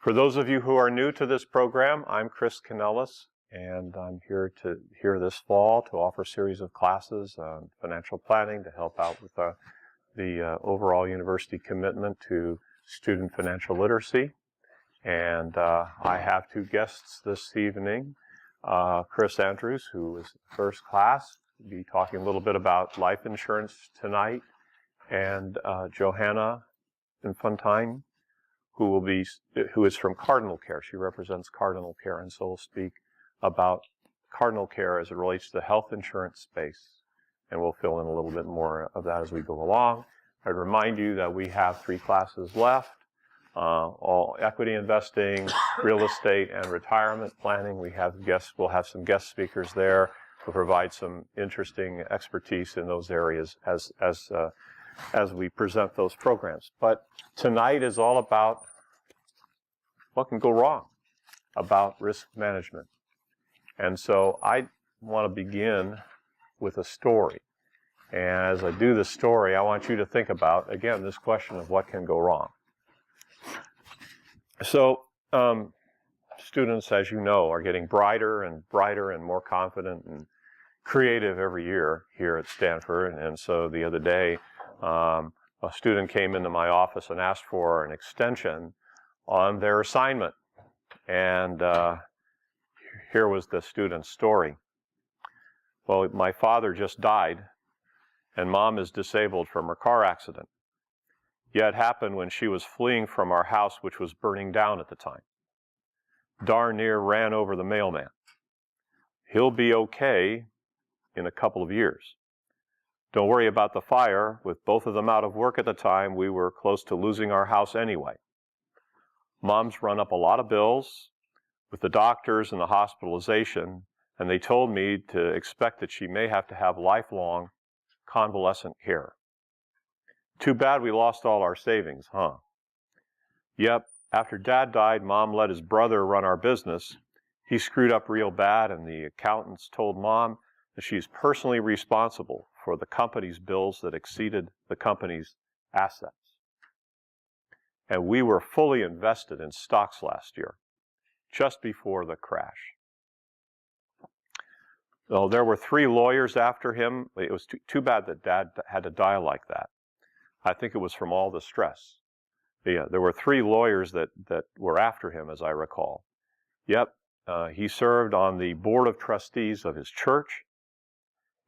For those of you who are new to this program, I'm Chris Kanellis, and I'm here this fall to offer a series of classes on financial planning to help out with the overall university commitment to student financial literacy. And I have two guests this evening. Chris Andrews, who is first class, will be talking a little bit about life insurance tonight, and Johanna Infantine, who is from Cardinal Care. She represents Cardinal Care, and so will speak about Cardinal Care as it relates to the health insurance space, and we'll fill in a little bit more of that as we go along. I'd remind you that we have 3 classes left, all equity investing, real estate, and retirement planning. We'll have some guest speakers there to provide some interesting expertise in those areas as we present those programs. But tonight is all about what can go wrong about risk management. And so I want to begin with a story. And as I do the story, I want you to think about, again, this question of what can go wrong. So students, as you know, are getting brighter and more confident and creative every year here at Stanford. And so the other day, a student came into my office and asked for an extension on their assignment. And here was the student's story. Well, my father just died, and Mom is disabled from her car accident. Yet it happened when she was fleeing from our house, which was burning down at the time. Darn near ran over the mailman. He'll be okay in a couple of years. Don't worry about the fire. With both of them out of work at the time, we were close to losing our house anyway. Mom's run up a lot of bills with the doctors and the hospitalization, and they told me to expect that she may have to have lifelong convalescent care. Too bad we lost all our savings, huh? Yep, after Dad died, Mom let his brother run our business. He screwed up real bad, and the accountants told Mom that she's personally responsible for the company's bills that exceeded the company's assets. And we were fully invested in stocks last year, just before the crash. Well, there were 3 lawyers after him. It was too bad that Dad had to die like that. I think it was from all the stress. Yeah, there were 3 lawyers that were after him, as I recall. Yep, he served on the board of trustees of his church,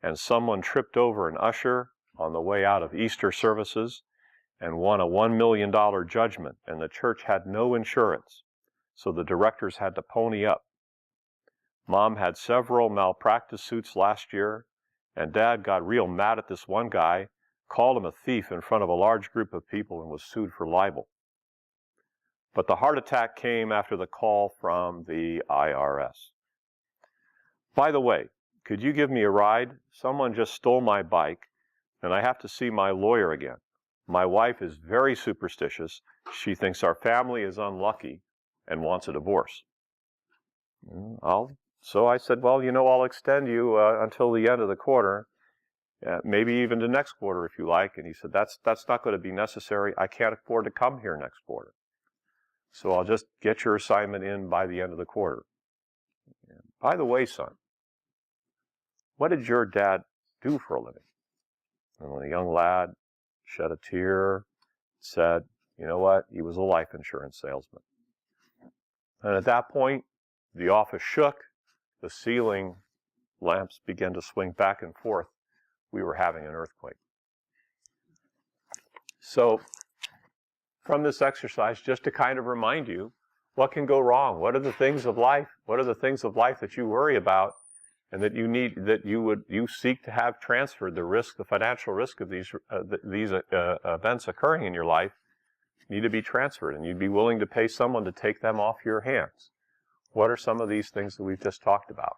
and someone tripped over an usher on the way out of Easter services and won a $1 million judgment, and the church had no insurance, so the directors had to pony up. Mom had several malpractice suits last year, and Dad got real mad at this one guy, called him a thief in front of a large group of people, and was sued for libel. But the heart attack came after the call from the IRS. By the way, could you give me a ride? Someone just stole my bike, and I have to see my lawyer again. My wife is very superstitious. She thinks our family is unlucky and wants a divorce. So I said, well, I'll extend you until the end of the quarter, maybe even to next quarter if you like. And he said, that's not going to be necessary. I can't afford to come here next quarter. So I'll just get your assignment in by the end of the quarter. And by the way, son, what did your dad do for a living? And the young lad shed a tear, said, you know what, he was a life insurance salesman. And at that point, the office shook, the ceiling lamps began to swing back and forth. We were having an earthquake. So, from this exercise, just to kind of remind you, what can go wrong? What are the things of life? What are the things of life that you worry about and that you seek to have transferred? The risk, the financial risk of these events occurring in your life need to be transferred, and you'd be willing to pay someone to take them off your hands. What are some of these things that we've just talked about?